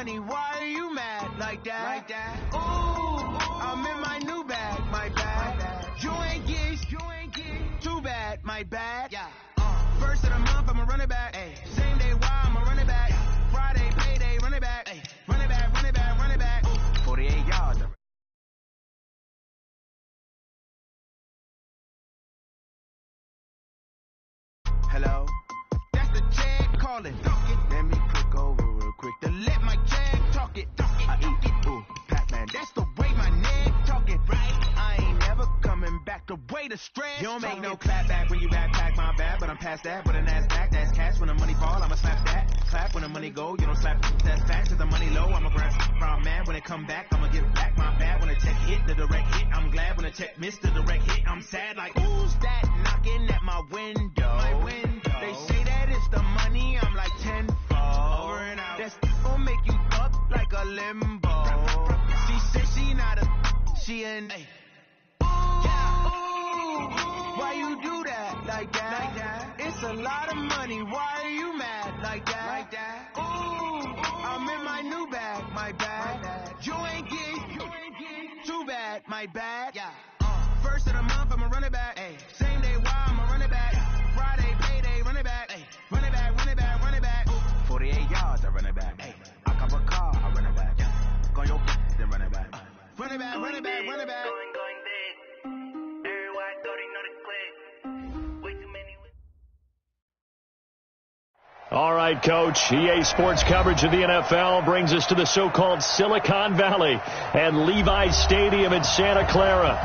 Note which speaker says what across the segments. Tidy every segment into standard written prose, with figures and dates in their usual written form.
Speaker 1: money, why are you mad like that? Ooh, I'm in my new bag, my bad. You ain't get too bad, my bad. Yeah. First of the month, I'ma run it back. Ay. Same day, why I'ma run it back. Friday, payday, run it back. Ay. Run it back, run it back, run it back. 48 yards. Hello? That's the check calling. Let me click over real quick to let my check talk it. I eat it. Ooh, Pac-Man, that's the way my neck talking. Right? I ain't never coming back. The way the stress. You don't make no clap back when you backpack my bad, but I'm past that. But an ass back, that's cash. When the money fall, I'ma slap that. Clap when the money go, you don't slap. That's fast. Cause the money low, I'ma grab from man. When it come back, I'ma give back my bad. When the check hit, the direct hit, I'm glad. When the check missed the direct hit, I'm sad. Like, who's that knocking at my window? They say that it's the money, I'm like tenfold. Over and out. That's gonna make you up like a limbo. She said she not a, she an A. Why you do that like that? It's a lot of money, why are you mad like that? Ooh, I'm in my new bag, my bad. You ain't get too bad, my bad. Yeah. First of the month, I'ma run it back. Ay. Same day, why I'ma run it back. Friday, payday, run it back. Ay. Run it back, run it back, run it back. 48 yards, I run it back. Ay. I cop a car, I run it back. Go your then run it back. Run it back, run it back, run it back.
Speaker 2: Going big. Everybody thought he know the click. Way too many.
Speaker 3: All right, Coach. EA Sports coverage of the NFL brings us to the so-called Silicon Valley and Levi's Stadium in Santa Clara.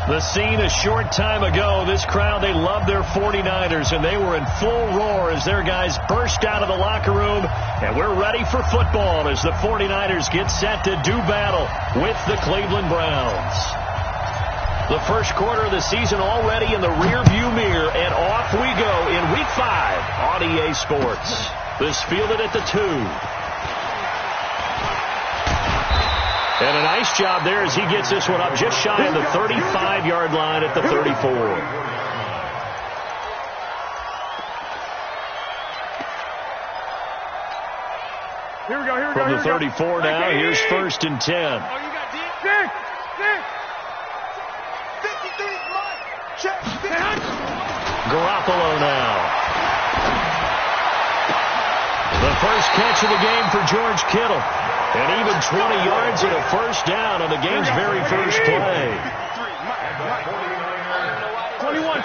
Speaker 3: The scene a short time ago, this crowd, they loved their 49ers, and they were in full roar as their guys burst out of the locker room. And we're ready for football as the 49ers get set to do battle with the Cleveland Browns. The first quarter of the season already in the rearview mirror, and off we go in Week 5 on EA Sports. This fielded at the 2. And a nice job there as he gets this one up just shy of the 35-yard line at the 34.
Speaker 4: Here we go.
Speaker 3: From the 34 now, here's 1st and 10.
Speaker 4: Oh, you got deep. Six. 53, check.
Speaker 3: Garoppolo now. The first catch of the game for George Kittle. And even 20 yards and a first down on the game's very first play.
Speaker 4: 21.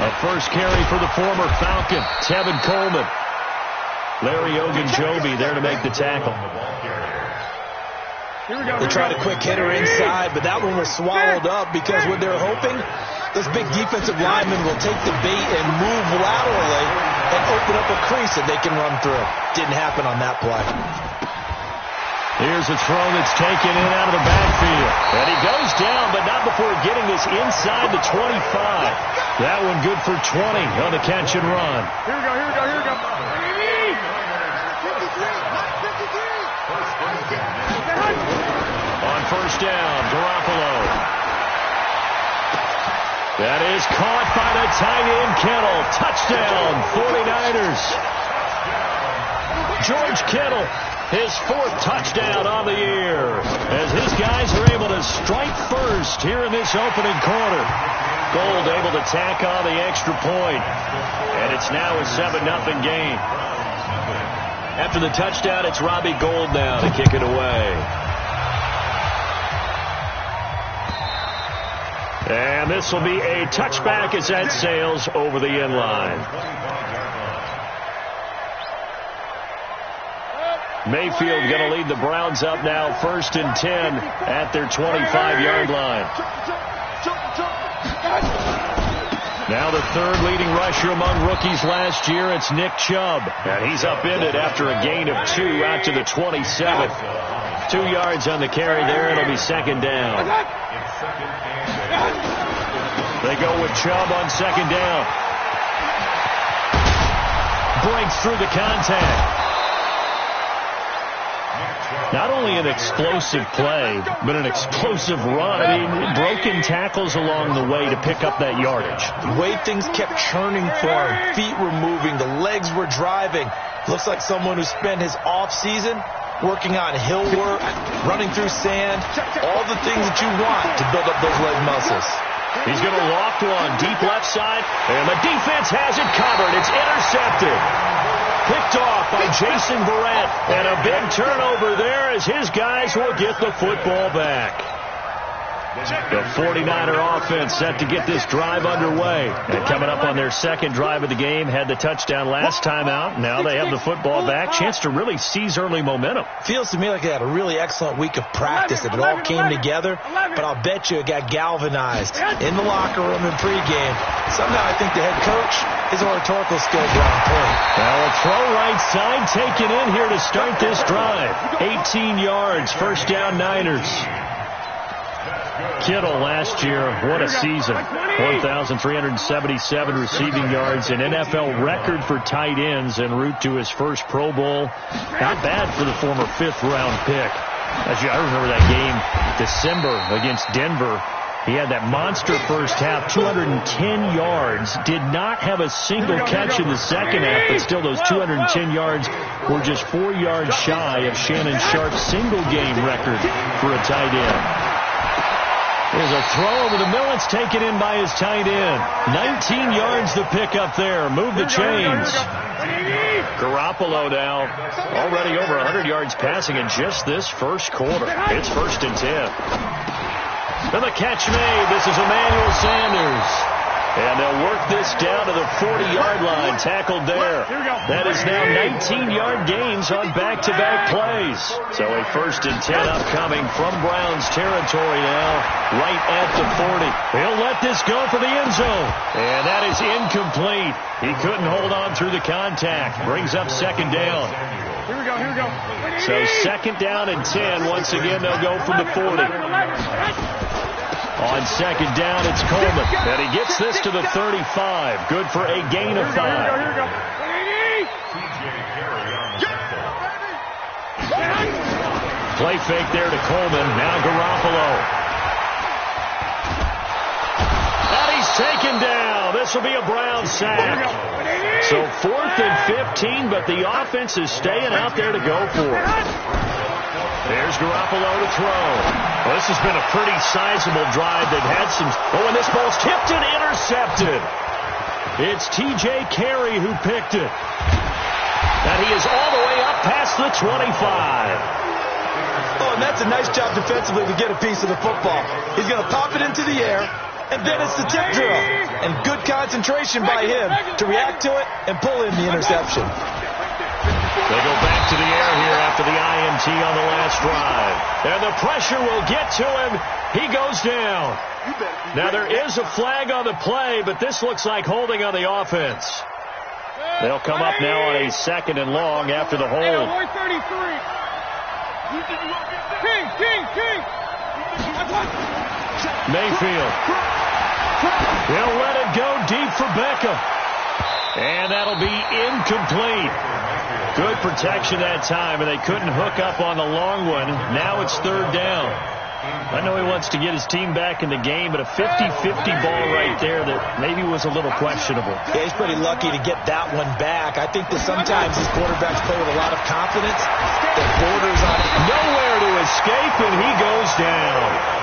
Speaker 3: A first carry for the former Falcon, Tevin Coleman. Larry Ogunjobi there to make the tackle.
Speaker 5: They tried a quick hitter inside, but that one was swallowed up because what they're hoping, this big defensive lineman will take the bait and move laterally and open up a crease that they can run through. Didn't happen on that play.
Speaker 3: Here's a throw that's taken in out of the backfield. And he goes down, but not before getting this inside the 25. That one good for 20 on the catch and run.
Speaker 4: Here we go.
Speaker 3: On first down, Garoppolo. That is caught by the tight end, Kittle. Touchdown, 49ers. George Kittle, his 4th touchdown on the year, as his guys are able to strike first here in this opening quarter. Gold able to tack on the extra point, and it's now a 7-0 game. After the touchdown, it's Robbie Gould now to kick it away. And this will be a touchback as that sails over the end line. Mayfield going to lead the Browns up now, 1st and 10 at their 25-yard line. Now the 3rd leading rusher among rookies last year, it's Nick Chubb. And he's upended after a gain of 2 out to the 27th. 2 yards on the carry there. It'll be 2nd down. They go with Chubb on 2nd down. Breaks through the contact. Not only an explosive play, but an explosive run. I mean, broken tackles along the way to pick up that yardage.
Speaker 5: The way things kept churning for him, feet were moving, the legs were driving. Looks like someone who spent his off season working on hill work, running through sand, all the things that you want to build up those leg muscles.
Speaker 3: He's going to loft one, deep left side, and the defense has it covered. It's intercepted. Picked off by Jason Verrett, and a big turnover there as his guys will get the football back. The 49er offense set to get this drive underway. And coming up on their second drive of the game, had the touchdown last time out. Now they have the football back. Chance to really seize early momentum.
Speaker 5: Feels to me like they had a really excellent week of practice. It all came together, but I'll bet you it got galvanized in the locker room in pregame. Somehow I think the head coach, his oratorical skills are on point.
Speaker 3: Well, a throw right side taken in here to start this drive. 18 yards, first down Niners. Kittle last year, what a season. 1,377 receiving yards, an NFL record for tight ends en route to his first Pro Bowl. Not bad for the former fifth-round pick. I remember that game, December against Denver. He had that monster first half, 210 yards. Did not have a single catch in the second half, but still those 210 yards were just 4 yards shy of Shannon Sharp's single-game record for a tight end. There's a throw over the middle. It's taken in by his tight end. 19 yards the pick up there. Move the chains. Garoppolo now already over 100 yards passing in just this first quarter. It's 1st and 10. And the catch made. This is Emmanuel Sanders. And they'll work this down to the 40-yard line. Tackled there. That is now 19-yard gains on back-to-back plays. So a 1st and 10 upcoming from Browns territory now, right at the 40. He'll let this go for the end zone. And that is incomplete. He couldn't hold on through the contact. Brings up 2nd down.
Speaker 4: Here we go.
Speaker 3: So 2nd down and 10. Once again, they'll go from the 40. On 2nd down, it's Coleman. And he gets this to the 35. Good for a gain of 5. Play fake there to Coleman. Now Garoppolo. And he's taken down. This will be a Brown sack. So 4th and 15, but the offense is staying out there to go for it. There's Garoppolo to throw. Well, this has been a pretty sizable drive. They've had some... Oh, and this ball's tipped and intercepted. It's T.J. Carey who picked it. And he is all the way up past the 25.
Speaker 5: Oh, and that's a nice job defensively to get a piece of the football. He's going to pop it into the air, and then it's the tip drill. And good concentration by him to react to it and pull in the interception.
Speaker 3: They go back to the air here after the INT on the last drive. And the pressure will get to him. He goes down. Now, there is a flag on the play, but this looks like holding on the offense. They'll come up now on a 2nd and long after the hold. Mayfield. He'll let it go deep for Beckham. And that'll be incomplete. Good protection that time, and they couldn't hook up on the long one. Now it's 3rd down. I know he wants to get his team back in the game, but a 50-50 ball right there that maybe was a little questionable.
Speaker 5: Yeah, he's pretty lucky to get that one back. I think that sometimes these quarterbacks play with a lot of confidence that borders on
Speaker 3: nowhere to escape, and he goes down.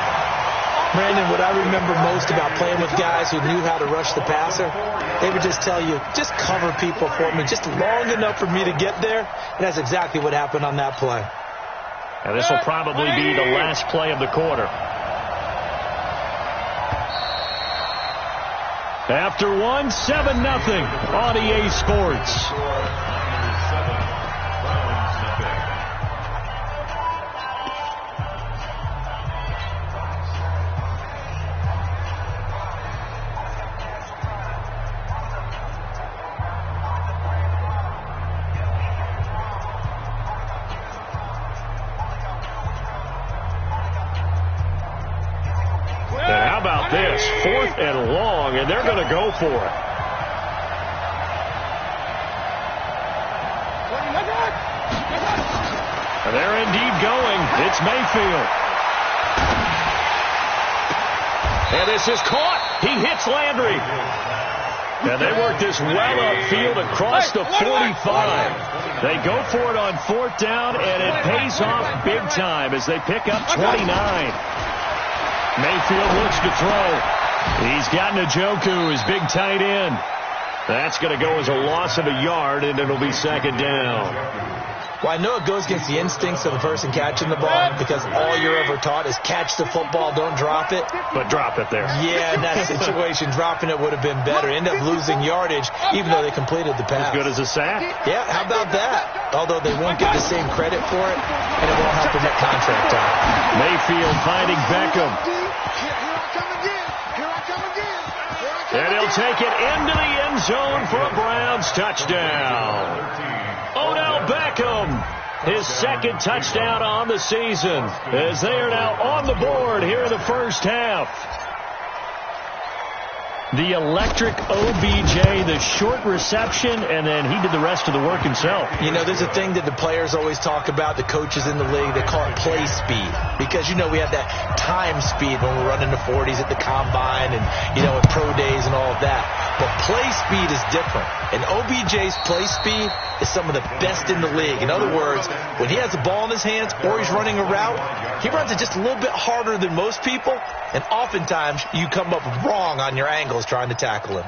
Speaker 5: Brandon, what I remember most about playing with guys who knew how to rush the passer, they would just tell you, just cover people for me, just long enough for me to get there. And that's exactly what happened on that play.
Speaker 3: And this will probably be the last play of the quarter. After 7-0 on EA Sports. How about this? 4th and long, and they're going to go for it. And they're indeed going. It's Mayfield. And this is caught. He hits Landry. And they work this well upfield across the 45. They go for it on 4th down, and it pays off big time as they pick up 29. Mayfield looks to throw. He's got Njoku, his big tight end. That's going to go as a loss of a yard, and it'll be 2nd down.
Speaker 5: Well, I know it goes against the instincts of the person catching the ball because all you're ever taught is catch the football, don't drop it.
Speaker 3: But drop it there.
Speaker 5: Yeah, in that situation, dropping it would have been better. End up losing yardage, even though they completed the pass.
Speaker 3: As good as a sack.
Speaker 5: Yeah, how about that? Although they won't get the same credit for it, and it won't help them at contract time.
Speaker 3: Mayfield finding Beckham. And he'll take it into the end zone for a Browns touchdown. Odell Beckham, his 2nd touchdown on the season, as they are now on the board here in the first half. The electric OBJ, the short reception, and then he did the rest of the work himself.
Speaker 5: You know, there's a thing that the players always talk about, the coaches in the league, they call it play speed. Because, you know, we have that time speed when we're running the 40s at the combine and, you know, at pro days and all of that. But play speed is different. And OBJ's play speed is some of the best in the league. In other words, when he has the ball in his hands or he's running a route, he runs it just a little bit harder than most people. And oftentimes, you come up wrong on your angles trying to tackle him.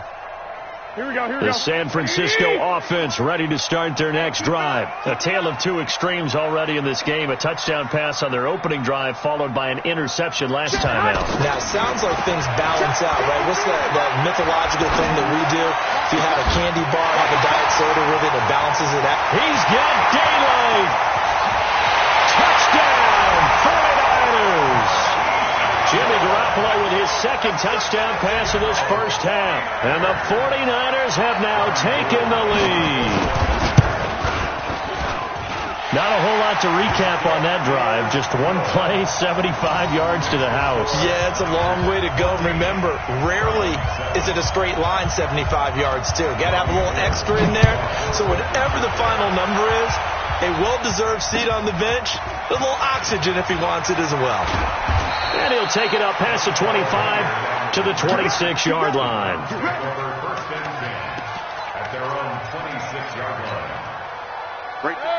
Speaker 4: Here we go.
Speaker 3: The San Francisco offense ready to start their next drive. A tale of two extremes already in this game. A touchdown pass on their opening drive followed by an interception last time out.
Speaker 5: Now, it sounds like things balance out, right? What's that mythological thing that we do? If you have a candy bar, have a diet soda with it, it balances it out.
Speaker 3: He's got daylight. Touchdown, 49ers. Jimmy Garoppolo with his 2nd touchdown pass of this first half. And the 49ers have now taken the lead. Not a whole lot to recap on that drive. Just one play, 75 yards to the house.
Speaker 5: Yeah, it's a long way to go. Remember, rarely is it a straight line 75 yards, too. Got to have a little extra in there. So whatever the final number is, a well-deserved seat on the bench, a little oxygen if he wants it as well.
Speaker 3: And he'll take it up past the 25 to the 26-yard line.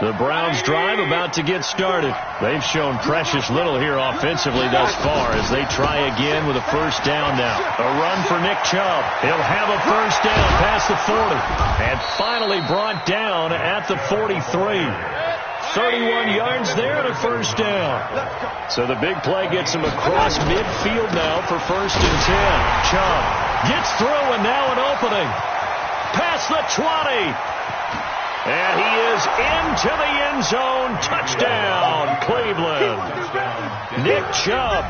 Speaker 3: The Browns drive about to get started. They've shown precious little here offensively thus far as they try again with a first down now. A run for Nick Chubb. He'll have a first down past the 40. And finally brought down at the 43. 31 yards there and a first down. So the big play gets him across midfield now for 1st and 10. Chubb gets through and now an opening. Past the 20. And he is into the end zone. Touchdown, Cleveland. Nick Chubb,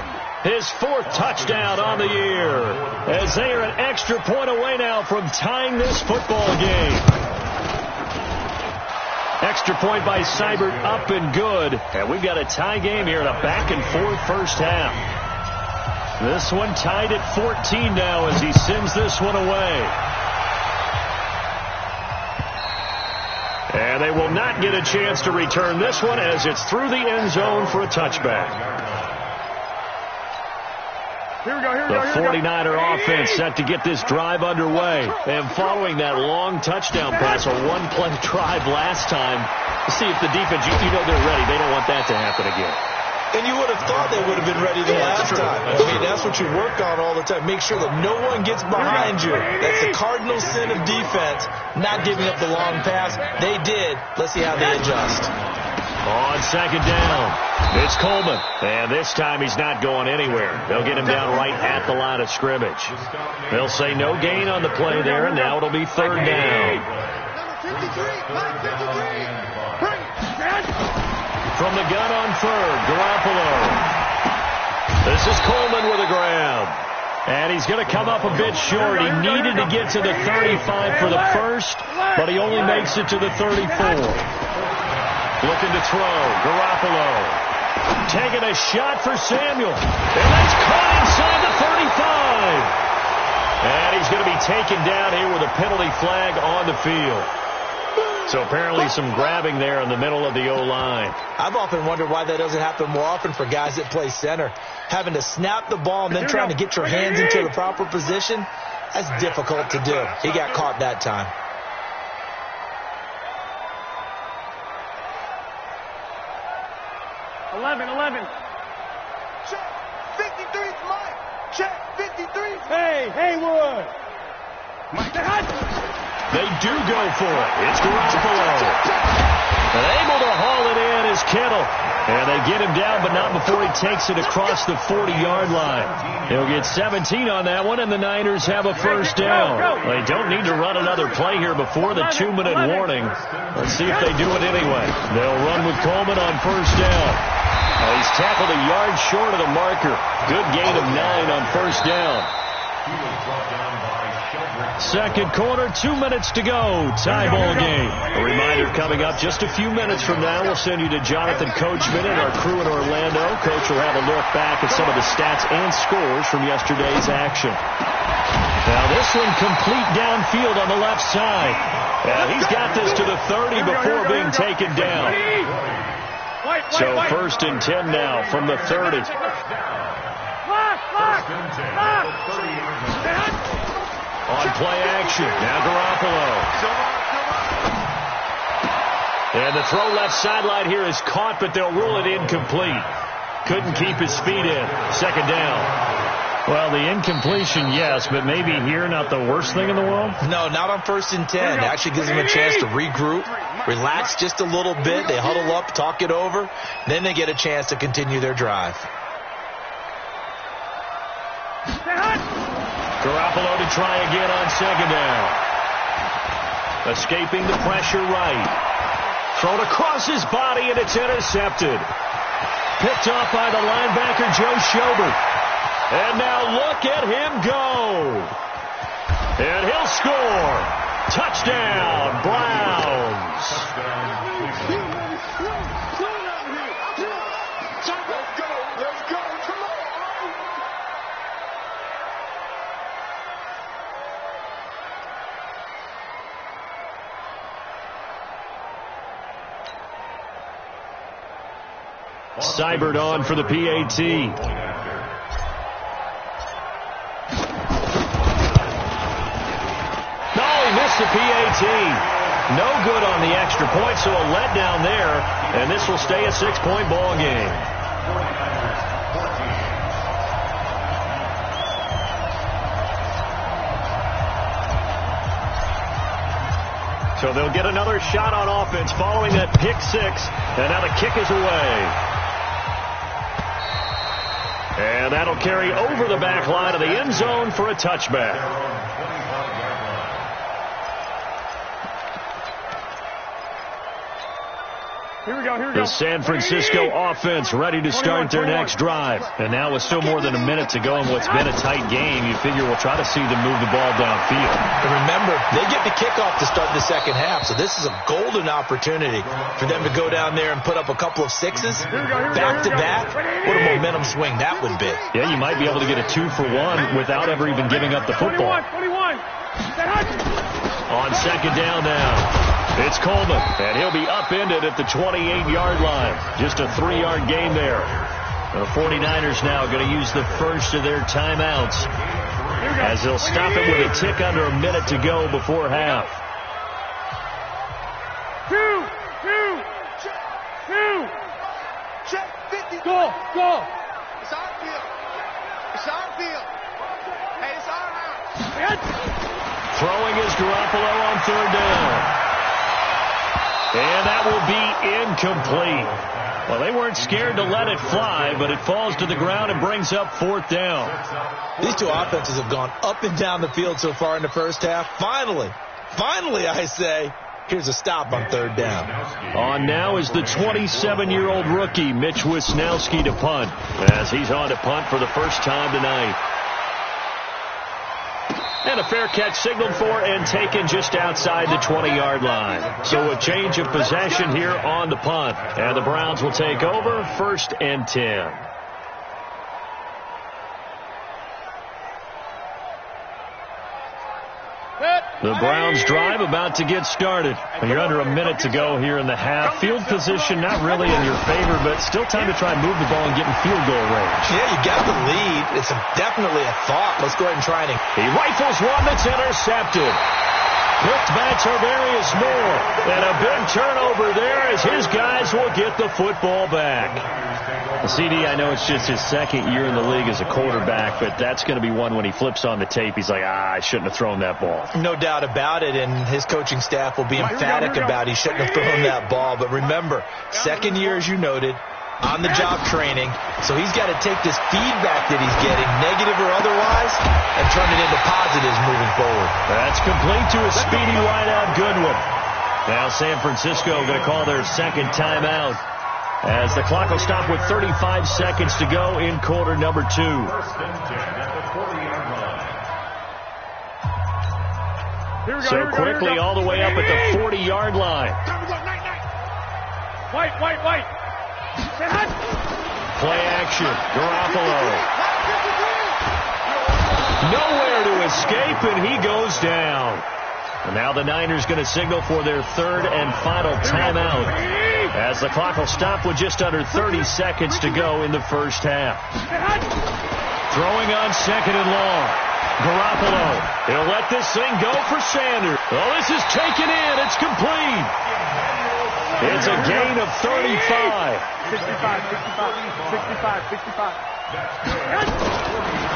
Speaker 3: his 4th touchdown on the year. As they are an extra point away now from tying this football game. Extra point by Seibert up and good. And we've got a tie game here in a back-and-forth first half. This one tied at 14 now as he sends this one away. And they will not get a chance to return this one as it's through the end zone for a touchback.
Speaker 4: Here we go.
Speaker 3: The 49er offense set to get this drive underway. And following that long touchdown pass, a one-play drive last time, to see if the defense, you know they're ready. They don't want that to happen again.
Speaker 5: And you would have thought they would have been ready the last time. I mean, that's what you work on all the time. Make sure that no one gets behind you. That's the cardinal sin of defense, not giving up the long pass. They did. Let's see how they adjust.
Speaker 3: On 2nd down, it's Coleman. And this time he's not going anywhere. They'll get him down right at the line of scrimmage. They'll say no gain on the play there, and now it'll be 3rd down. From the gun on 3rd, Garoppolo. This is Coleman with a grab. And he's going to come up a bit short. He needed to get to the 35 for the first, but he only makes it to the 34. Looking to throw, Garoppolo. Taking a shot for Samuel. And that's caught inside the 35. And he's going to be taken down here with a penalty flag on the field. So apparently some grabbing there in the middle of the O-line.
Speaker 5: I've often wondered why that doesn't happen more often for guys that play center. Having to snap the ball and then trying to get your hands into the proper position. That's difficult to do. He got caught that time.
Speaker 1: Check 53's Mike. Check 53's
Speaker 4: Hey, Haywood.
Speaker 3: They do go for it. It's Garoppolo. And able to haul it in is Kittle. And they get him down, but not before he takes it across the 40-yard line. He'll get 17 on that one, and the Niners have a first down. They don't need to run another play here before the 2-minute warning. Let's see if they do it anyway. They'll run with Coleman on first down. He's tackled a yard short of the marker. Good gain of 9 on first down. Second quarter, 2 minutes to go. Tie ball game. A reminder coming up just a few minutes from now. We'll send you to Jonathan Coachman and our crew in Orlando. Coach will have a look back at some of the stats and scores from yesterday's action. Now this one complete downfield on the left side. And he's got this to the 30 before being taken down. So first and 10 now from the 30. On play action, now Garoppolo. And the throw left sideline here is caught, but they'll rule it incomplete. Couldn't keep his feet in. Second down.
Speaker 6: Well, the incompletion, yes, but maybe here not the worst thing in the world?
Speaker 5: No, not on first and 10. It actually gives them a chance to regroup, relax just a little bit. They huddle up, talk it over. Then they get a chance to continue their drive.
Speaker 3: Garoppolo to try again on second down. Escaping the pressure right. Thrown across his body, and it's intercepted. Picked off by the linebacker, Joe Schobert. And now look at him go. And he'll score. Touchdown, Browns.
Speaker 1: Let's go. Come on.
Speaker 3: Seibert on for the PAT. No, he missed the PAT. No good on the extra point, so a letdown there, and this will stay a 6-point ball game. So they'll get another shot on offense following that pick six, and now the kick is away. And that'll carry over the back line of the end zone for a touchback.
Speaker 4: Here we go.
Speaker 3: The San Francisco offense ready to start their next drive. And now with still more than a minute to go in what's been a tight game, you figure we'll try to see them move the ball downfield.
Speaker 5: And remember, they get the kickoff to start the second half, so this is a golden opportunity for them to go down there and put up a couple of sixes back-to-back. What a momentum swing that would be.
Speaker 3: Yeah, you might be able to get a 2-for-1 without ever even giving up the football.
Speaker 4: 21.
Speaker 3: On second down now. It's Coleman, and he'll be upended at the 28-yard line. Just a 3-yard gain there. The 49ers now going to use the first of their timeouts as they'll stop it with a tick under a minute to go before half.
Speaker 4: Two.
Speaker 1: Check 50.
Speaker 4: Go.
Speaker 1: It's our field. Hey, it's our house.
Speaker 3: Throwing is Garoppolo on third down. And that will be incomplete. Well, they weren't scared to let it fly, but it falls to the ground and brings up fourth down.
Speaker 5: These two offenses have gone up and down the field so far in the first half. Finally, I say, here's a stop on third down.
Speaker 3: On now is the 27-year-old rookie, Mitch Wisnowski, to punt, as he's on to punt for the first time tonight. And a fair catch signaled for and taken just outside the 20-yard line. So a change of possession here on the punt. And the Browns will take over, 1st and 10.
Speaker 4: Hit.
Speaker 3: The Browns drive about to get started. You're under a minute to go here in the half. Field position not really in your favor, but still time to try and move the ball and get in field goal range.
Speaker 5: Yeah, you got the lead. It's definitely a thought. Let's go ahead and try it.
Speaker 3: He rifles one that's intercepted. Picked by Tarvarius Moore. And a big turnover there as his guys will get the football back. CD, I know it's just his second year in the league as a quarterback, but that's going to be one when he flips on the tape. He's like, I shouldn't have thrown that ball.
Speaker 5: No doubt about it, and his coaching staff will be emphatic about he shouldn't have thrown that ball. But remember, second year, as you noted, on-the-job training, so he's got to take this feedback that he's getting, negative or otherwise, and turn it into positives moving forward.
Speaker 3: That's complete to a speedy wideout Goodwin. Now San Francisco going to call their second timeout as the clock will stop with 35 seconds to go in quarter number 2. So quickly all the way up at the 40-yard line.
Speaker 4: White.
Speaker 3: Play action. Garoppolo. Nowhere to escape, and he goes down. And now the Niners going to signal for their third and final timeout as the clock will stop with just under 30 seconds to go in the first half. Throwing on second and long. Garoppolo. He'll let this thing go for Sanders. Oh, this is taken in. It's complete. It's a gain of 35.
Speaker 4: 65.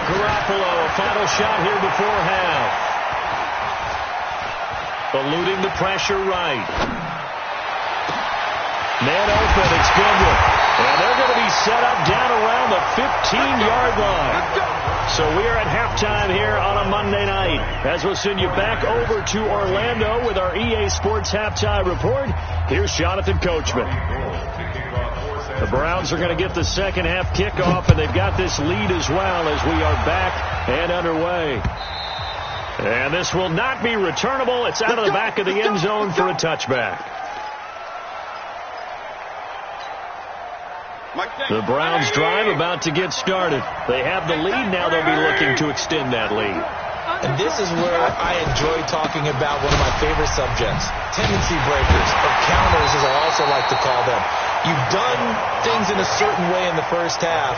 Speaker 3: Garoppolo, a final shot here before half. Eluding the pressure right. Man open, it's Goodwin. And they're going to be set up down around the 15-yard line. So we are at halftime here on a Monday night. As we'll send you back over to Orlando with our EA Sports Halftime Report. Here's Jonathan Coachman. The Browns are going to get the second half kickoff, and they've got this lead as well as we are back and underway. And this will not be returnable. It's out of the back of the end zone for a touchback. The Browns drive about to get started. They have the lead. Now they'll be looking to extend that lead.
Speaker 5: And this is where I enjoy talking about one of my favorite subjects, tendency breakers, or counters as I also like to call them. You've done things in a certain way in the first half,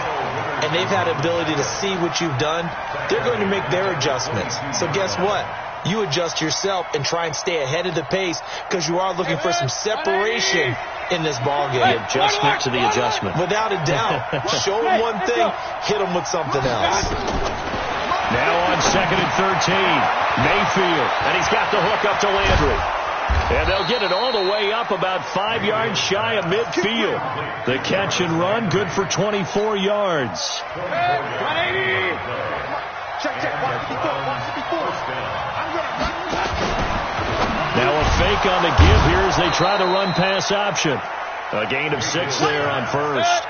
Speaker 5: and they've had ability to see what you've done. They're going to make their adjustments. So guess what? You adjust yourself and try and stay ahead of the pace because you are looking for some separation in this ball game.
Speaker 3: The adjustment to the adjustment.
Speaker 5: Without a doubt. Show them one thing, hit them with something else.
Speaker 3: Now on second and 13, Mayfield, and he's got the hook up to Landry. And they'll get it all the way up about 5 yards shy of midfield. The catch and run, good for 24 yards. Now a fake on the give here as they try the run-pass option. A gain of 6 there on first.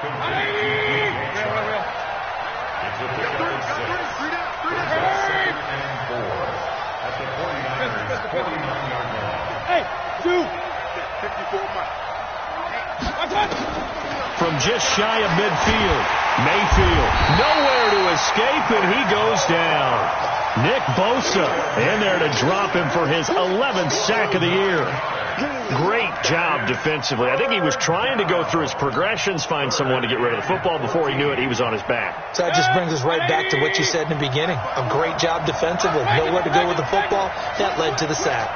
Speaker 3: From just shy of midfield, Mayfield nowhere to escape, and he goes down. Nick Bosa in there to drop him for his 11th sack of the year. Great job defensively. I think he was trying to go through his progressions, find someone to get rid of the football. Before he knew it, he was on his back.
Speaker 5: So that just brings us right back to what you said in the beginning. A great job defensively. Nowhere to go with the football. That led to the sack.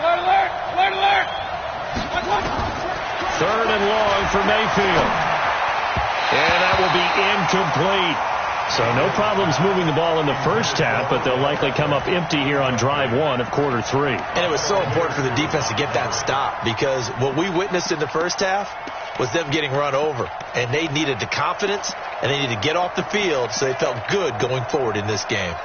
Speaker 4: Alert!
Speaker 3: Third and long for Mayfield. And that will be incomplete. So no problems moving the ball in the first half, but they'll likely come up empty here on drive 1 of quarter 3.
Speaker 5: And it was so important for the defense to get that stop because what we witnessed in the first half was them getting run over. And they needed the confidence, and they needed to get off the field so they felt good going forward in this game.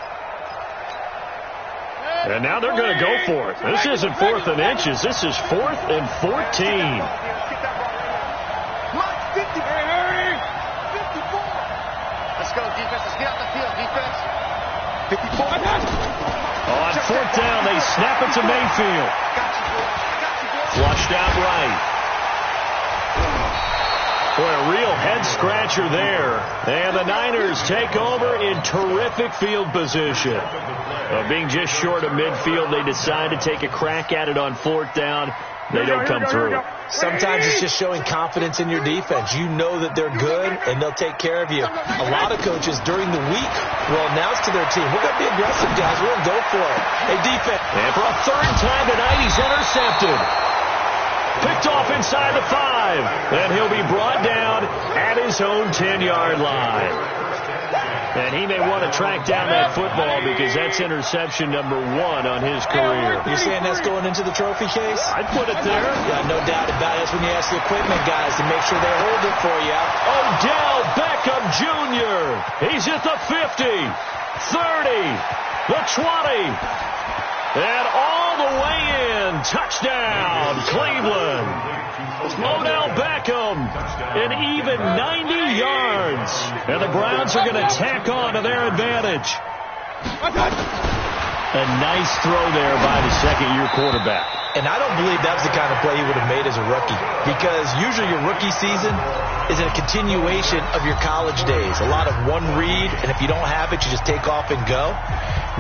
Speaker 3: And now they're going to go for it. This isn't 4th and inches. This is 4th and 14.
Speaker 2: Let's go, defense. Let's get out the field, defense.
Speaker 3: 54. On 4th down, they snap it to Mayfield. Flushed out right. Boy, a real head-scratcher there. And the Niners take over in terrific field position. Being just short of midfield, they decide to take a crack at it on 4th down. They don't come through.
Speaker 5: Sometimes it's just showing confidence in your defense. You know that they're good, and they'll take care of you. A lot of coaches during the week will announce to their team, we're going to be aggressive, guys. We're going to go for it. Hey, defense.
Speaker 3: And for a 3rd time tonight, he's intercepted. Picked off inside the 5. And he'll be brought down at his own 10-yard line. And he may want to track down that football because that's interception number 1 on his career.
Speaker 5: You're saying that's going into the trophy case?
Speaker 3: I'd put it there.
Speaker 5: Yeah, no doubt about it. That's when you ask the equipment guys to make sure they hold it for you.
Speaker 3: Odell Beckham Jr. He's at the 50, 30, the 20. And all the way in. Touchdown, Cleveland. Odell Beckham, an even 90 yards. And the Browns are going to tack on to their advantage. A nice throw there by the second-year quarterback.
Speaker 5: And I don't believe that was the kind of play he would have made as a rookie. Because usually your rookie season is a continuation of your college days. A lot of one read, and if you don't have it, you just take off and go.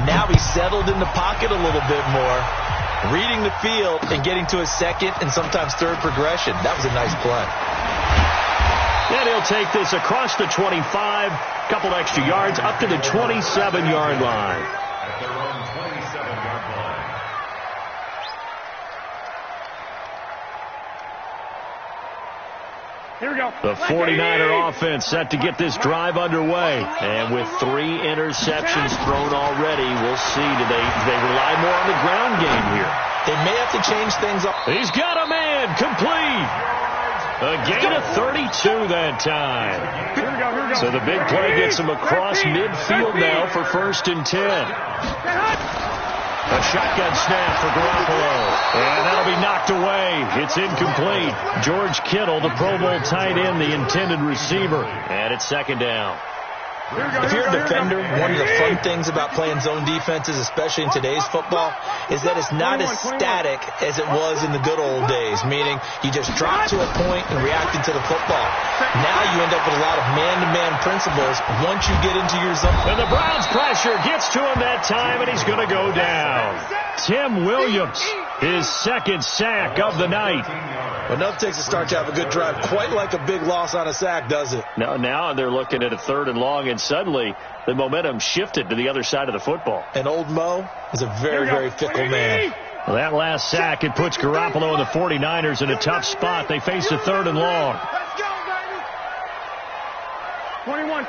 Speaker 5: Now he's settled in the pocket a little bit more, reading the field and getting to his second and sometimes third progression. That was a nice play.
Speaker 3: And he'll take this across the 25, couple extra yards, up to the 27-yard line.
Speaker 4: Here we go.
Speaker 3: The 49er offense set to get this drive underway. And with 3 interceptions thrown already, we'll see. Do they rely more on the ground game here?
Speaker 5: They may have to change things up.
Speaker 3: He's got a man complete. A gain of 32 that time.
Speaker 4: Here we go.
Speaker 3: So the big play gets him across midfield now for 1st and 10. A shotgun snap for Garoppolo. And that'll be knocked away. It's incomplete. George Kittle, the Pro Bowl tight end, the intended receiver. And it's 2nd down.
Speaker 5: If you're a defender, one of the fun things about playing zone defenses, especially in today's football, is that it's not as static as it was in the good old days, meaning you just drop to a point and reacting to the football. Now you end up with a lot of man-to-man principles once you get into your zone.
Speaker 3: And the Browns pressure gets to him that time, and he's going to go down. Tim Williams, his 2nd sack of the night.
Speaker 5: Enough takes to start to have a good drive. Quite like a big loss on a sack, does it?
Speaker 3: Now they're looking at a 3rd and long, and suddenly the momentum shifted to the other side of the football.
Speaker 5: And old Mo is a very, very fickle man.
Speaker 3: Well, that last sack, it puts Garoppolo and the 49ers in a tough spot. They face a 3rd and long.
Speaker 4: Let's go, baby. 21.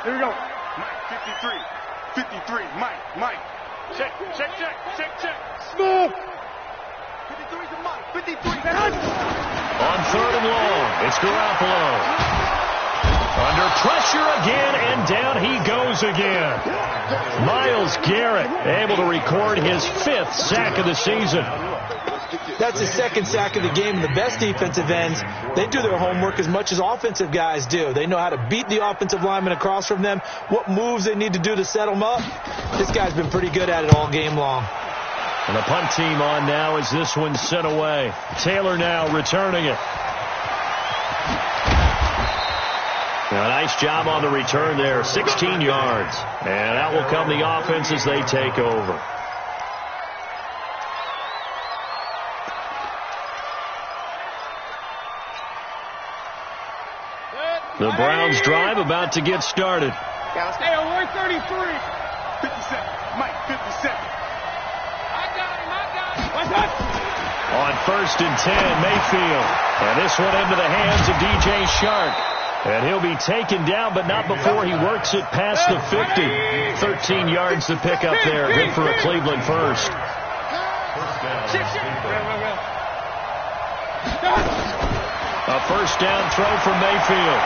Speaker 4: Here we go.
Speaker 1: Mike, 53. Mike.
Speaker 4: Check. Smooth.
Speaker 1: 53's a Mike. 53.
Speaker 3: On 3rd and long, it's Garoppolo. Under pressure again, and down he goes again. Myles Garrett able to record his 5th sack of the season.
Speaker 5: That's his 2nd sack of the game. And the best defensive ends, they do their homework as much as offensive guys do. They know how to beat the offensive lineman across from them, what moves they need to do to set them up. This guy's been pretty good at it all game long.
Speaker 3: And the punt team on now as this one's sent away. Taylor now returning it. Now, nice job on the return there, 16 yards. And that will come the offense as they take over. The Browns drive about to get started.
Speaker 4: Hey, we're 33.
Speaker 1: 57. Mike, 57.
Speaker 4: I got him.
Speaker 3: On 1st and 10, Mayfield. And this one into the hands of DJ Shark. And he'll be taken down, but not before he works it past the 50. 13 yards to pick up there. Good for a Cleveland first. A 1st down throw from Mayfield.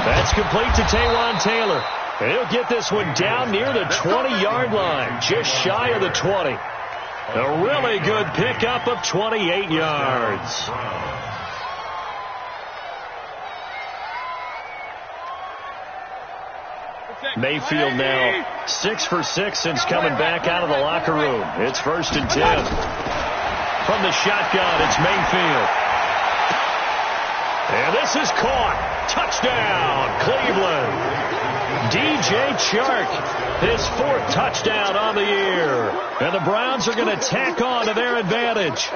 Speaker 3: That's complete to Taywan Taylor. And he'll get this one down near the 20-yard line, just shy of the 20. A really good pickup of 28 yards. Mayfield now 6 for 6 since coming back out of the locker room. It's 1st and 10. From the shotgun, it's Mayfield. And this is caught. Touchdown, Cleveland. DJ Chark, his 4th touchdown on the year. And the Browns are going to tack on to their advantage.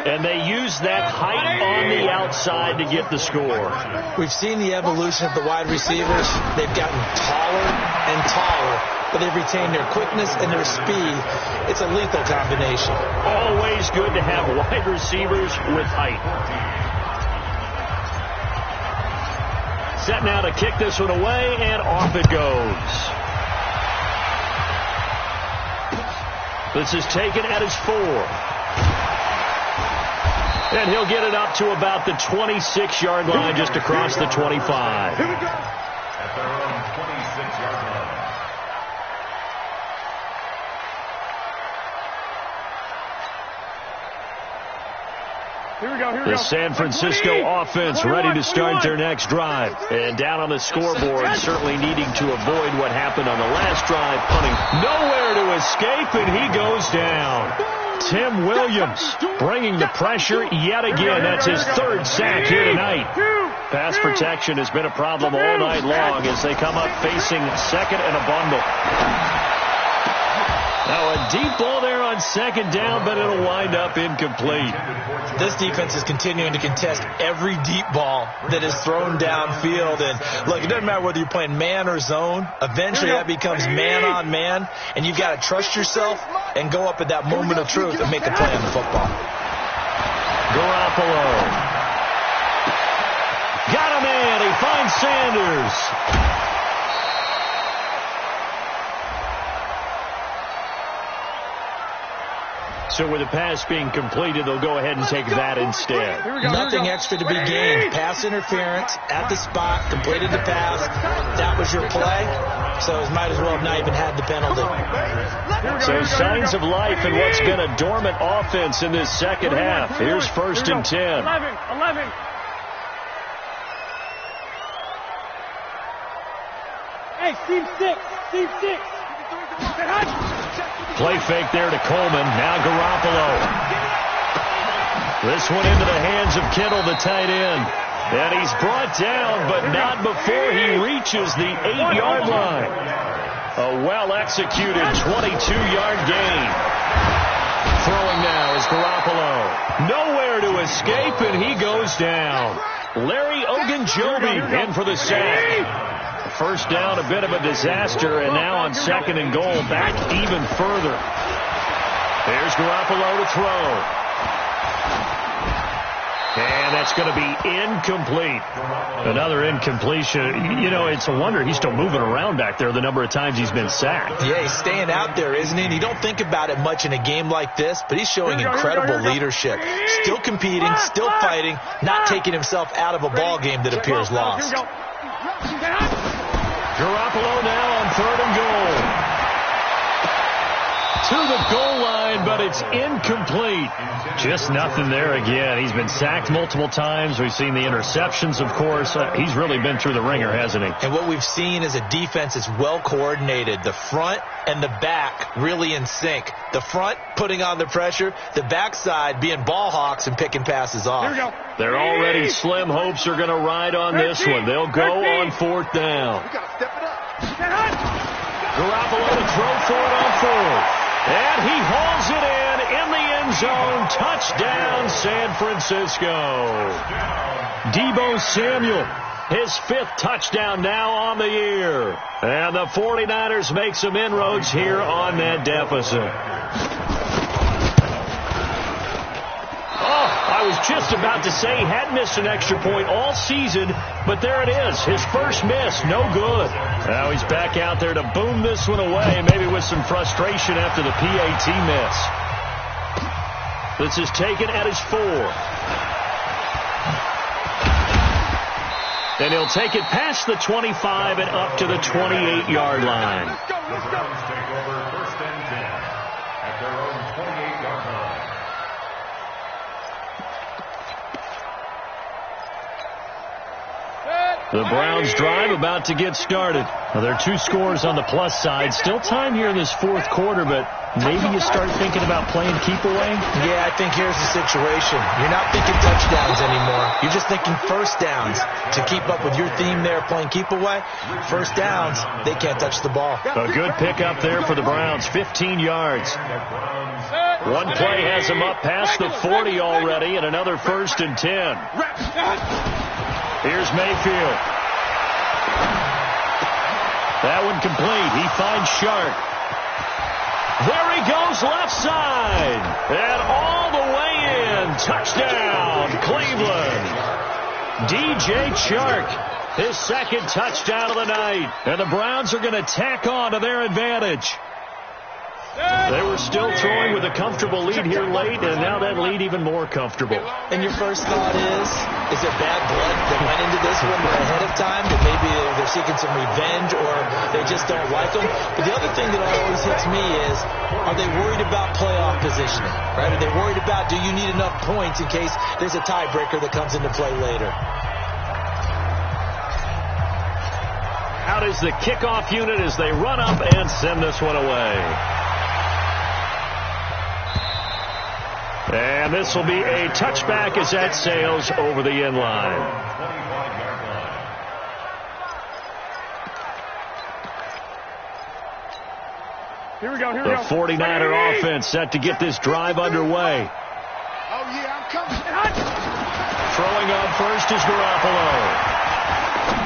Speaker 3: And they use that height on the outside to get the score.
Speaker 5: We've seen the evolution of the wide receivers. They've gotten taller and taller, but they've retained their quickness and their speed. It's a lethal combination.
Speaker 3: Always good to have wide receivers with height. Set now to kick this one away, and off it goes. This is taken at his 4. And he'll get it up to about the 26-yard line, just across the 25.
Speaker 7: Here we go. At their own 26-yard line.
Speaker 3: The San Francisco offense ready to start their next drive. And down on the scoreboard, certainly needing to avoid what happened on the last drive, punting nowhere to escape, and he goes down. Tim Williams bringing the pressure yet again. That's his 3rd sack here tonight. Pass protection has been a problem all night long as they come up facing second and a bundle. Now a deep ball there on second down, but it'll wind up incomplete.
Speaker 5: This defense is continuing to contest every deep ball that is thrown downfield. And look, it doesn't matter whether you're playing man or zone. Eventually that becomes man on man, and you've got to trust yourself and go up at that moment of truth and make a play on the football.
Speaker 3: Garoppolo. Got a man. He finds Sanders. So with the pass being completed, they'll go ahead and take that instead.
Speaker 5: Nothing extra to be gained. Pass interference at the spot, completed the pass. That was your play, so it might as well have not even had the penalty.
Speaker 3: So signs of life in what's been a dormant offense in this second half. Here's 1st and 10.
Speaker 4: 11. Hey, team 6.
Speaker 3: Play fake there to Coleman. Now Garoppolo. This one into the hands of Kittle, the tight end. And he's brought down, but not before he reaches the 8-yard line. A well-executed 22-yard gain. Throwing now is Garoppolo. Nowhere to escape, and he goes down. Larry Ogunjobi in for the sack. First down, a bit of a disaster, and now on 2nd and goal, back even further. There's Garoppolo to throw. And that's going to be incomplete. Another incompletion. You know, it's a wonder he's still moving around back there the number of times he's been sacked.
Speaker 5: Yeah, he's staying out there, isn't he? And you don't think about it much in a game like this, but he's showing incredible leadership. Still competing, still fighting, not taking himself out of a ball game that appears lost.
Speaker 3: Garoppolo now on 3rd and goal. To the goal line, but it's incomplete. Just nothing there again. He's been sacked multiple times. We've seen the interceptions, of course. He's really been through the ringer, hasn't he?
Speaker 5: And what we've seen is a defense that's well coordinated. The front and the back really in sync. The front putting on the pressure. The backside being ball hawks and picking passes off.
Speaker 3: They're already slim hopes are going to ride on this one. They'll go on 4th down. Garoppolo to throw for it on 4th. And he hauls it in the end zone. Touchdown, San Francisco. Deebo Samuel, his 5th touchdown now on the year. And the 49ers make some inroads here on that deficit. I was just about to say he hadn't missed an extra point all season, but there it is. His first miss, no good. Now he's back out there to boom this one away, maybe with some frustration after the PAT miss. This is taken at his 4. And he'll take it past the 25 and up to the 28-yard line.
Speaker 7: The Browns take over 1st and 10 at their own 28-yard line.
Speaker 3: The Browns drive about to get started. Now, there are 2 scores on the plus side. Still time here in this 4th quarter, but maybe you start thinking about playing keep away?
Speaker 5: Yeah, I think here's the situation. You're not thinking touchdowns anymore. You're just thinking first downs. To keep up with your theme there, playing keep away, first downs, they can't touch the ball.
Speaker 3: A good pickup there for the Browns, 15 yards. One play has him up past the 40 already, and another 1st and 10. Here's Mayfield. That one complete. He finds Sharp. There he goes left side. And all the way in. Touchdown, Cleveland. DJ Chark, his second touchdown of the night. And the Browns are going to tack on to their advantage. They were still throwing with a comfortable lead here late, and now that lead even more comfortable.
Speaker 5: And your first thought is it bad blood that went into this one ahead of time, that maybe they're seeking some revenge or they just don't like them? But the other thing that always hits me is, are they worried about playoff positioning? Right? Are they worried about, do you need enough points in case there's a tiebreaker that comes into play later?
Speaker 3: Out is the kickoff unit as they run up and send this one away. And this will be a touchback as that sails over the end line.
Speaker 4: Here we go, here we
Speaker 3: The
Speaker 4: go.
Speaker 3: 49er offense set to get this drive underway.
Speaker 1: Oh, yeah, I'm coming.
Speaker 3: Throwing on first is Garoppolo.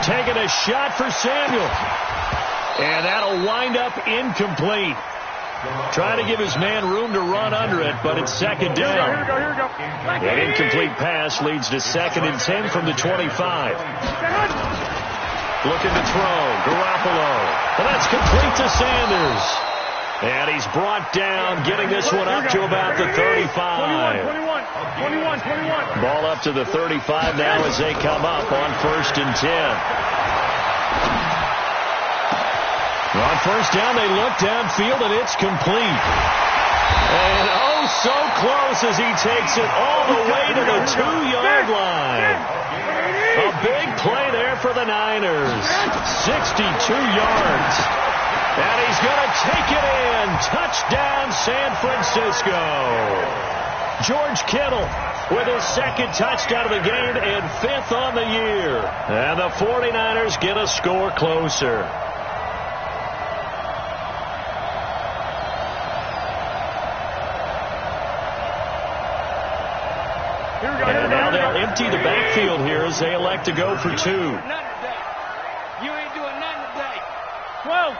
Speaker 3: Taking a shot for Samuel. And that'll wind up incomplete. Trying to give his man room to run under it, but it's second down.
Speaker 4: Here we go, here we go.
Speaker 3: An incomplete pass leads to 2nd and 10 from the 25. Looking to throw. Garoppolo. And that's complete to Sanders. And he's brought down, getting this one up to about the 35.
Speaker 4: 21.
Speaker 3: Ball up to the 35 now as they come up on 1st and 10. On first down, they look downfield, and it's complete. And oh, so close as he takes it all the way to the 2-yard line. A big play there for the Niners. 62 yards. And he's going to take it in. Touchdown, San Francisco. George Kittle with his second touchdown of the game and 5th on the year. And the 49ers get a score closer. And now they'll empty the backfield here as they elect to go for 2.
Speaker 2: You ain't doing nothing today.
Speaker 4: 12.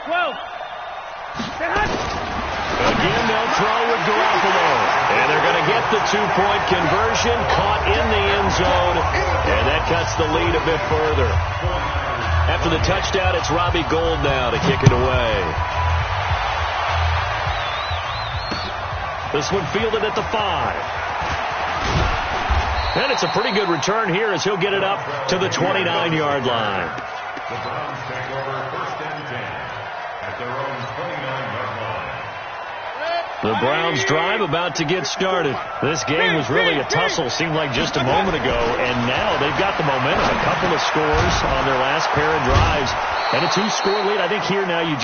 Speaker 3: Again, they'll throw with Garoppolo. And they're going to get the 2-point conversion, caught in the end zone. And that cuts the lead a bit further. After the touchdown, it's Robbie Gould now to kick it away. This one fielded at the 5. And it's a pretty good return here as he'll get it up to the 29-yard line.
Speaker 7: The Browns take over 1st and 10 at their own 29-yard line.
Speaker 3: The Browns drive about to get started. This game was really a tussle, seemed like just a moment ago, and now they've got the momentum. A couple of scores on their last pair of drives. And a 2-score lead. I think here now you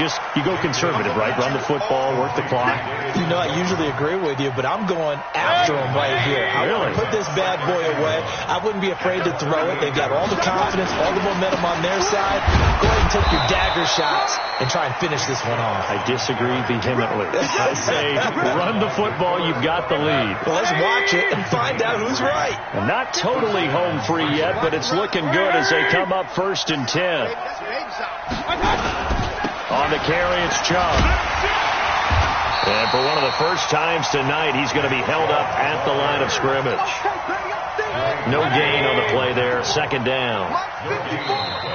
Speaker 3: go conservative, right? Run the football, work the clock.
Speaker 5: You know, I usually agree with you, but I'm going after him right here. I want to put this bad boy away. I wouldn't be afraid to throw it. They've got all the confidence, all the momentum on their side. Go ahead and take your dagger shots and try and finish this one off.
Speaker 3: I disagree vehemently. I say run the football. You've got the lead.
Speaker 5: Well, let's watch it and find out who's right.
Speaker 3: Not totally home free yet, but it's looking good as they come up 1st and 10. On the carry, it's Chubb. And for one of the first times tonight, he's going to be held up at the line of scrimmage. No gain on the play there. 2nd down.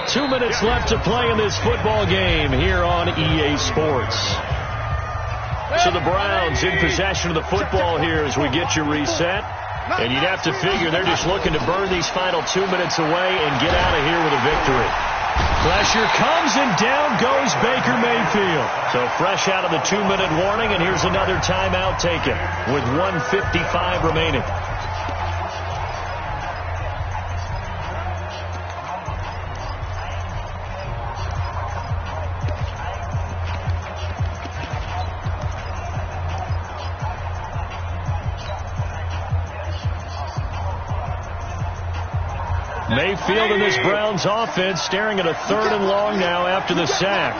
Speaker 3: 2 minutes left to play in this football game here on EA Sports. So the Browns in possession of the football here as we get you reset. And you'd have to figure they're just looking to burn these final 2 minutes away and get out of here with a victory. Pressure comes, and down goes Baker Mayfield. So fresh out of the 2-minute warning, and here's another timeout taken with 1:55 remaining. Mayfield and this Browns offense staring at a 3rd and long now after the sack.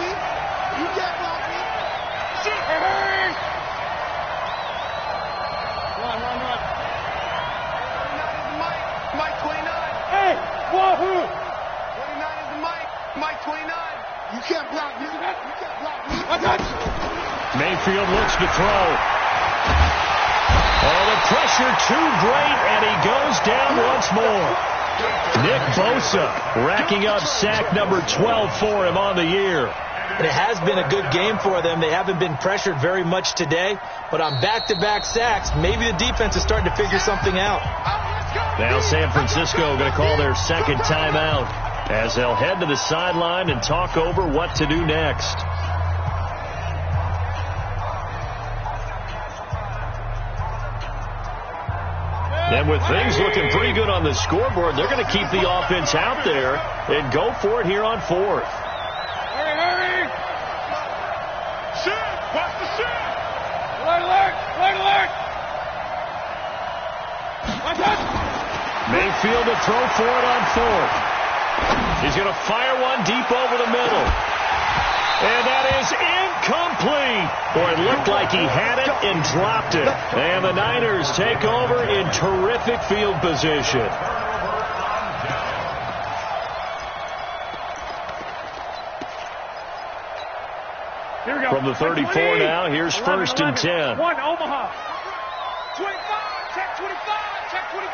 Speaker 1: Mike 29.
Speaker 4: Hey, wahoo!
Speaker 1: 29 is the Mike 29. You can't block me. You can't block me.
Speaker 4: I got you.
Speaker 3: Mayfield looks to throw. Oh, the pressure too great, and he goes down once more. Nick Bosa racking up sack number 12 for him on the year.
Speaker 5: And it has been a good game for them. They haven't been pressured very much today, but on back-to-back sacks, maybe the defense is starting to figure something out.
Speaker 3: Now San Francisco going to call their second timeout as they'll head to the sideline and talk over what to do next. And with things looking pretty good on the scoreboard, they're going to keep the offense out there and go for it here on 4th.
Speaker 4: Hurry!
Speaker 1: Shoot! Watch the shoot!
Speaker 4: Alert! I got you.
Speaker 3: Mayfield to throw for it on 4th. He's going to fire one deep over the middle. And that is incomplete. Boy, it looked like he had it and dropped it. And the Niners take over in terrific field position.
Speaker 4: Here we go.
Speaker 3: From the 34 now, here's 1st and 10.
Speaker 4: 1 Omaha.
Speaker 1: 25! Check 25! Check 25!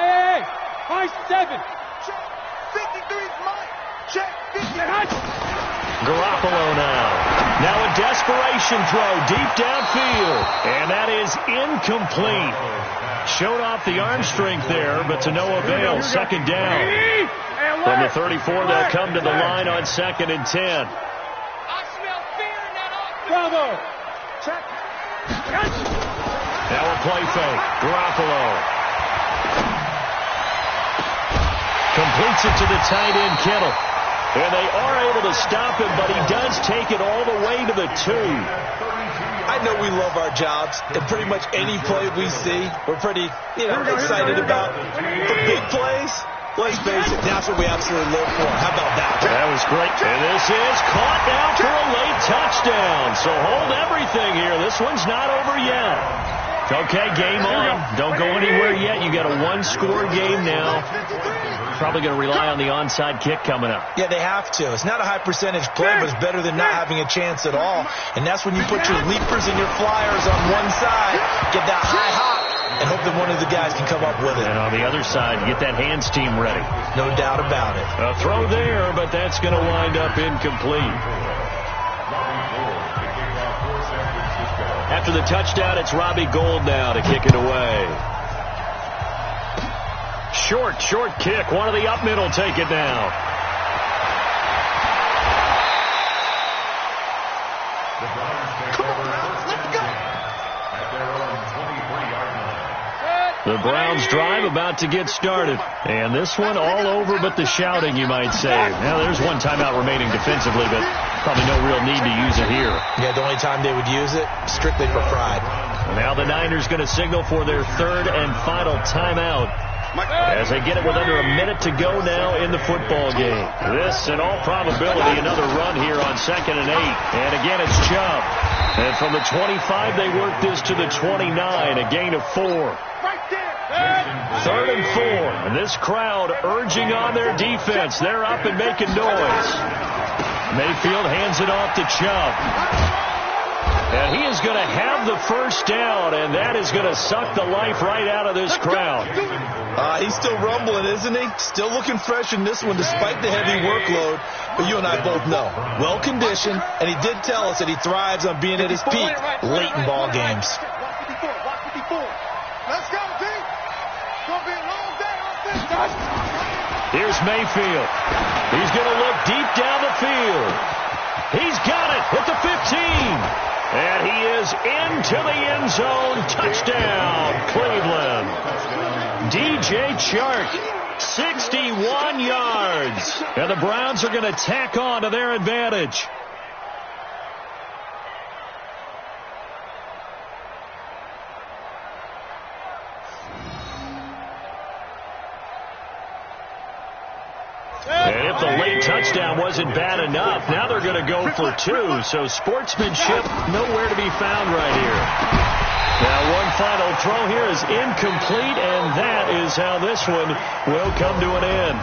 Speaker 4: Hey! High 7.
Speaker 1: Check 53's Mike! Check 50!
Speaker 3: Garoppolo now. Now a desperation throw deep downfield. And that is incomplete. Showed off the arm strength there, but to no avail. 2nd down. From the 34, they'll come to the line on 2nd and 10.
Speaker 1: I smell fear in that offense!
Speaker 4: Bravo. Check.
Speaker 3: Now a play fake. Garoppolo completes it to the tight end, Kittle. And they are able to stop him, but he does take it all the way to the 2.
Speaker 5: I know we love our jobs, and pretty much any play we see, we're pretty, excited about. For big plays, let's face it, that's what we absolutely live for. How about that?
Speaker 3: That was great. And this is caught now for a late touchdown. So hold everything here. This one's not over yet. Okay, game on. Don't go anywhere yet. You got a 1-score game now. Probably going to rely on the onside kick coming up.
Speaker 5: Yeah, they have to. It's not a high percentage play, but it's better than not having a chance at all. And that's when you put your leapers and your flyers on one side, get that high hop, and hope that one of the guys can come up with it.
Speaker 3: And on the other side, get that hands team ready.
Speaker 5: No doubt about it.
Speaker 3: A throw there, but that's going to wind up incomplete. After the touchdown, it's Robbie Gould now to kick it away. Short kick. One of the up middle take it now. The Browns drive about to get started. And this one all over but the shouting, you might say. Now, there's one timeout remaining defensively, but probably no real need to use it here.
Speaker 5: Yeah, the only time they would use it, strictly for pride.
Speaker 3: Now the Niners going to signal for their 3rd and final timeout as they get it with under a minute to go now in the football game. This, in all probability, another run here on 2nd and 8. And again, it's Chubb. And from the 25, they work this to the 29, a gain of 4. 3rd and 4. And this crowd urging on their defense. They're up and making noise. Mayfield hands it off to Chubb. And he is going to have the first down, and that is going to suck the life right out of this crowd.
Speaker 5: He's still rumbling, isn't he? Still looking fresh in this one despite the heavy workload. But you and I both know, well-conditioned, and he did tell us that he thrives on being at his peak late in ball games.
Speaker 1: Let's go, D. Gonna be a long day on this.
Speaker 3: Here's Mayfield. He's going to look deep down the field. He's got it at the 15. And he is into the end zone. Touchdown, Cleveland. DJ Chark, 61 yards. And the Browns are going to tack on to their advantage. if the late touchdown wasn't bad enough, now they're going to go for 2. So sportsmanship nowhere to be found right here. Now one final throw here is incomplete, and that is how this one will come to an end.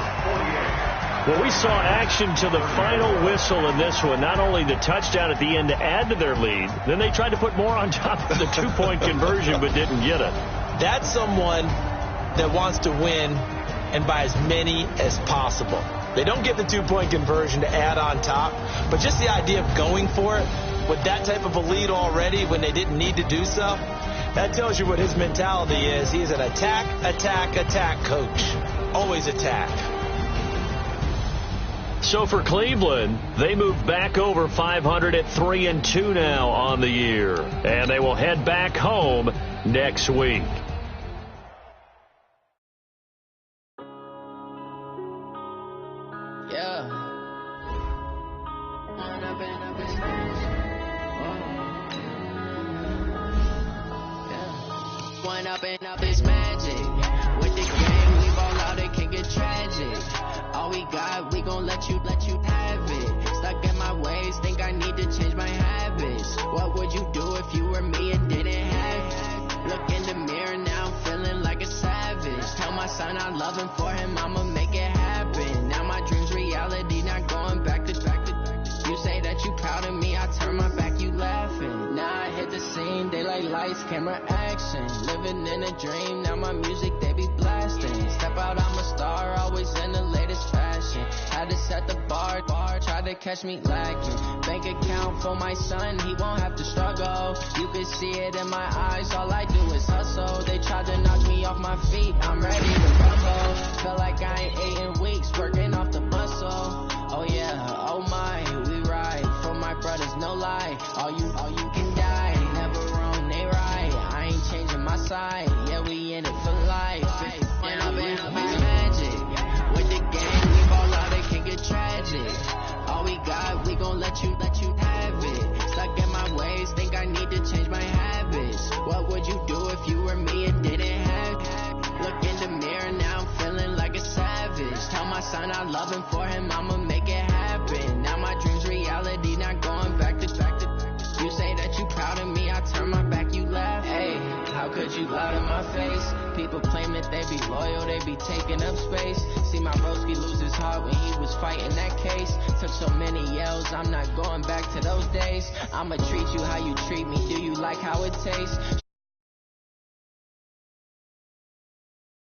Speaker 3: Well, we saw action to the final whistle in this one. Not only the touchdown at the end to add to their lead, then they tried to put more on top of the 2-point conversion but didn't get it.
Speaker 5: That's someone that wants to win and by as many as possible. They don't get the 2-point conversion to add on top, but just the idea of going for it with that type of a lead already when they didn't need to do so, that tells you what his mentality is. He is an attack, attack, attack coach. Always attack.
Speaker 3: So for Cleveland, they move back over 500 at 3-2 now on the year. And they will head back home next week.
Speaker 8: Up is magic. With the game, we ball out, it can get tragic. All we got, we gon' let you have it. Stuck in my ways, think I need to change my habits. What would you do if you were me and didn't have it? Look in the mirror now, I'm feeling like a savage. Tell my son I love him, for him I'ma make it happen. Now my dream's reality, not going back to. You say that you proud of me, I turn my back, you laughing. Now I hit the scene, they like lights, camera, action. Living in a dream, now my music, they be blasting. Step out, I'm a star, always in the latest fashion. Had to set the bar, try to catch me lacking. Bank account for my son, he won't have to struggle. You can see it in my eyes, all I do is hustle. They tried to knock me off my feet, I'm ready to rumble. Feel like I ain't ate in weeks, working off the muscle. Oh yeah, oh my, we ride for my brothers, no lie. All you can die, never wrong, they right. I ain't changing my side, yeah, we in it for life. And I've been magic. With the game, we ball out, it can get tragic. All we got, we gon' let you have it. Stuck in my ways, think I need to change my habits. What would you do if you were me and didn't have it? Look in the mirror, now I'm feeling like a savage. Tell my son I love him, for him I'ma make it happen. Now my dream's reality, not going back to. You say that you proud of me, I turn my back, you laugh. Hey, how could you lie to my face? People claim that they be loyal, they be taking up space. See my broski lose his heart when he was fighting that case. Took so many yells, I'm not going back to those days. I'ma treat you how you treat me, do you like how it tastes?